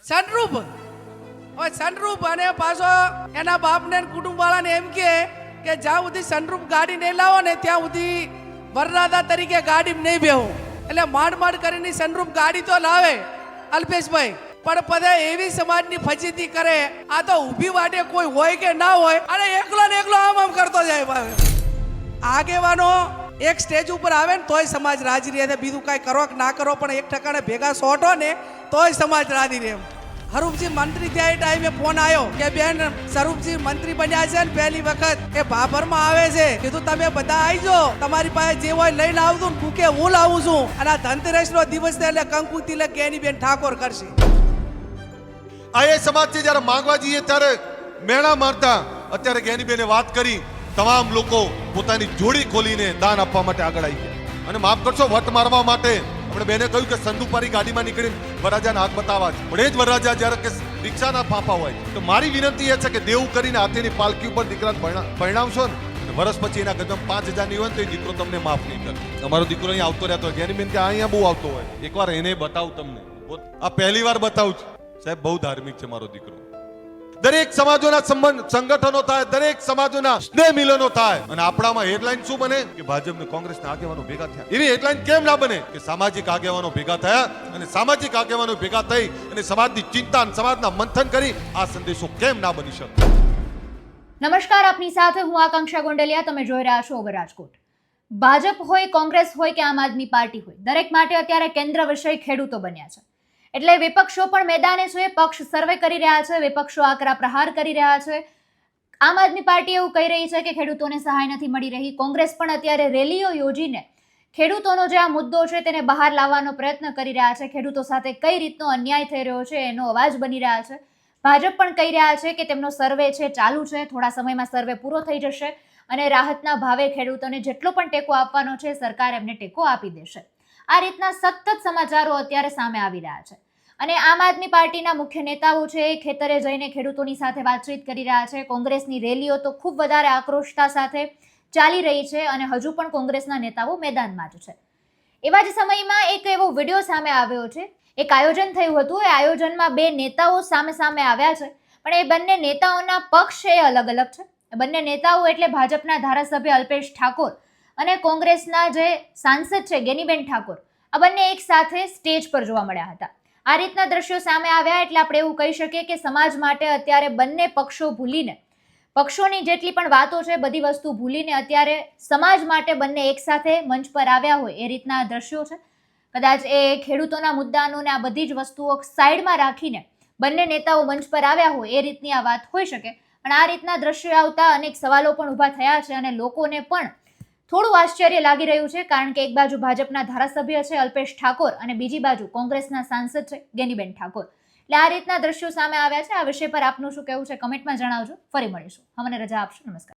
સનરૂપ હવે સનરૂપ અને પાછો એના બાપને કુટુંબવાળાને એમ કે જ્યાં સુધી સનરૂપ ગાડી નહીં લાવો ને ત્યાં સુધી વરરાજા તરીકે ગાડી નહીં બેહું. એટલે માંડ કરીને સનરૂપ ગાડી તો લાવે અલ્પેશભાઈ, પણ પછી એવી સમાજની ફજીતી કરે. આ તો ઊભી વાટે કોઈ હોય કે ના હોય અને એકલો ને એકલો આમ કરતો જાય. આગેવાનો એક સ્ટેજ ઉપર આવે ને તોય સમાજ રાજી રહે. બીજું કાંઈ કરો કે ના કરો પણ એક ઠકાણે ભેગા સોટો ને તોય સમાજ રાજી રહે. હરૂપજી મંત્રી થયા એ ટાઈમે ફોન આવ્યો કે બેન સ્વરૂપજી મંત્રી બન્યા છે ને પહેલી વખત એ ભાભરમાં આવે છે. કીધું તમે બધા આવી જાઓ, તમારી પાસે જે હોય લઈને આવતું ને કુકે હું લાવું છું. અને આ ધનતેરસ નો દિવસ એટલે કંકુ તિલક ગેની બેન ઠાકોર કરશે. આ એ સમાજ છે જ્યારે માંગવા જઈએ ત્યારે મેણા મારતા. અત્યારે જ્ઞાનીબેને વાત કરી, તમામ લોકો પોતાની જોડી ખોલીને દાન આપવા માટે આગળ આવી ગયા. અને માફ કરશો, વટ મારવા માટે આપણે બેને કહ્યું કે સંદુપારી ગાડીમાં નીકળીને વરરાજાને હાથ બતાવવા છે. પણ એ જ વરરાજા જ્યારે કે રિક્ષાના ફાંફા હોય તો મારી વિનંતી એ છે કે દેવું કરીને હાથીની પાલકી ઉપર દીકરાને પરણાવશો ને વર્ષ પછી એના ગજમ 5000 ની હોય તો એ દીકરો તમને માફ નહીં કરે. તમારો દીકરો અહીંયા આવતો રહેતો હોય, જ્ઞાનીબેન કે અહીંયા બહુ આવતો હોય, એકવાર એને બતાવું તમને. આ પહેલી વાર બતાવું છું સાહેબ, બહુ ધાર્મિક છે મારો દીકરો. દરેક સમાજોના સંગઠનો થાય, દરેક સમાજોના સ્નેહ મિલનો થાય. અને આપણામાં હેડલાઇન શું બને કે ભાજપ ને કોંગ્રેસના આગેવાનો ભેગા થયા. એવી હેડલાઇન કેમ ના બને કે સામાજિક આગેવાનો ભેગા થયા અને સામાજિક આગેવાનો ભેગા થઈ અને સમાજની ચિંતા અને સમાજના મંથન કરી આ સંદેશો કેમ ના બની શકે. નમસ્કાર, આપની સાથે હું આકાંક્ષા ગોંડલિયા. તમે જોઈ રહ્યા છો ઓવર રાજકોટ. ભાજપ હોય, કોંગ્રેસ હોય કે આમ આદમી પાર્ટી હોય, દરેક માટે અત્યારે કેન્દ્ર વિષય ખેડૂતો બન્યા છે. એટલે વિપક્ષો પણ મેદાને છે, પક્ષ સર્વે કરી રહ્યા છે, વિપક્ષો આકરા પ્રહાર કરી રહ્યા છે. આમ આદમી પાર્ટી એવું કહી રહી છે કે ખેડૂતોને સહાય નથી મળી રહી. કોંગ્રેસ પણ અત્યારે રેલીઓ યોજીને ખેડૂતોનો જે આ મુદ્દો છે તેને બહાર લાવવાનો પ્રયત્ન કરી રહ્યા છે. ખેડૂતો સાથે કઈ રીતનો અન્યાય થઈ રહ્યો છે એનો અવાજ બની રહ્યા છે. ભાજપ પણ કહી રહ્યા છે કે તેમનો સર્વે છે ચાલુ છે, થોડા સમયમાં સર્વે પૂરો થઈ જશે અને રાહતના ભાવે ખેડૂતોને જેટલો પણ ટેકો આપવાનો છે સરકાર એમને ટેકો આપી દેશે. આ રીતના સતત સમાચારો અત્યારે સામે આવી રહ્યા છે. અને આમ આદમી પાર્ટીના મુખ્ય નેતાઓ છે એ ખેતરે જઈને ખેડૂતોની સાથે વાતચીત કરી રહ્યા છે. કોંગ્રેસની રેલીઓ તો ખૂબ વધારે આક્રોશતા સાથે ચાલી રહી છે અને હજુ પણ કોંગ્રેસના નેતાઓ મેદાનમાં જ છે. એવા જ સમયમાં એક એવો વિડીયો સામે આવ્યો છે. એક આયોજન થયું હતું. એ આયોજનમાં બે નેતાઓ સામે આવ્યા છે, પણ એ બંને નેતાઓના પક્ષ એ અલગ અલગ છે. બંને નેતાઓ એટલે ભાજપના ધારાસભ્ય અલ્પેશ ઠાકોર અને કોંગ્રેસના જે સાંસદ છે ગેનીબેન ઠાકોર, આ બંને એક સાથે સ્ટેજ પર જોવા મળ્યા હતા. આ રીતના દ્રશ્યો સામે આવ્યા એટલે આપણે એવું કહી શકીએ કે સમાજ માટે અત્યારે બંને પક્ષો ભૂલીને, પક્ષોની જેટલી પણ વાતો છે બધી વસ્તુ ભૂલીને અત્યારે સમાજ માટે બંને એક સાથે મંચ પર આવ્યા હોય એ રીતના દ્રશ્યો છે. કદાચ એ ખેડૂતોના મુદ્દાનું ને આ બધી જ વસ્તુઓ સાઈડમાં રાખીને બંને નેતાઓ મંચ પર આવ્યા હોય એ રીતની આ વાત હોઈ શકે. પણ આ રીતના દ્રશ્યો આવતા અનેક સવાલો પણ ઊભા થયા છે અને લોકોને પણ થોડું આશ્ચર્ય લાગી રહ્યું છે. કારણ કે એક બાજુ ભાજપના ધારાસભ્ય છે અલ્પેશ ઠાકોર અને બીજી બાજુ કોંગ્રેસના સાંસદ છે ગેનીબેન ઠાકોર. એટલે આ રીતના દ્રશ્યો સામે આવ્યા છે. આ વિષય પર આપનું શું કહેવું છે કમેન્ટમાં જણાવજો. ફરી મળીશું. અમને રજા આપશો. નમસ્કાર.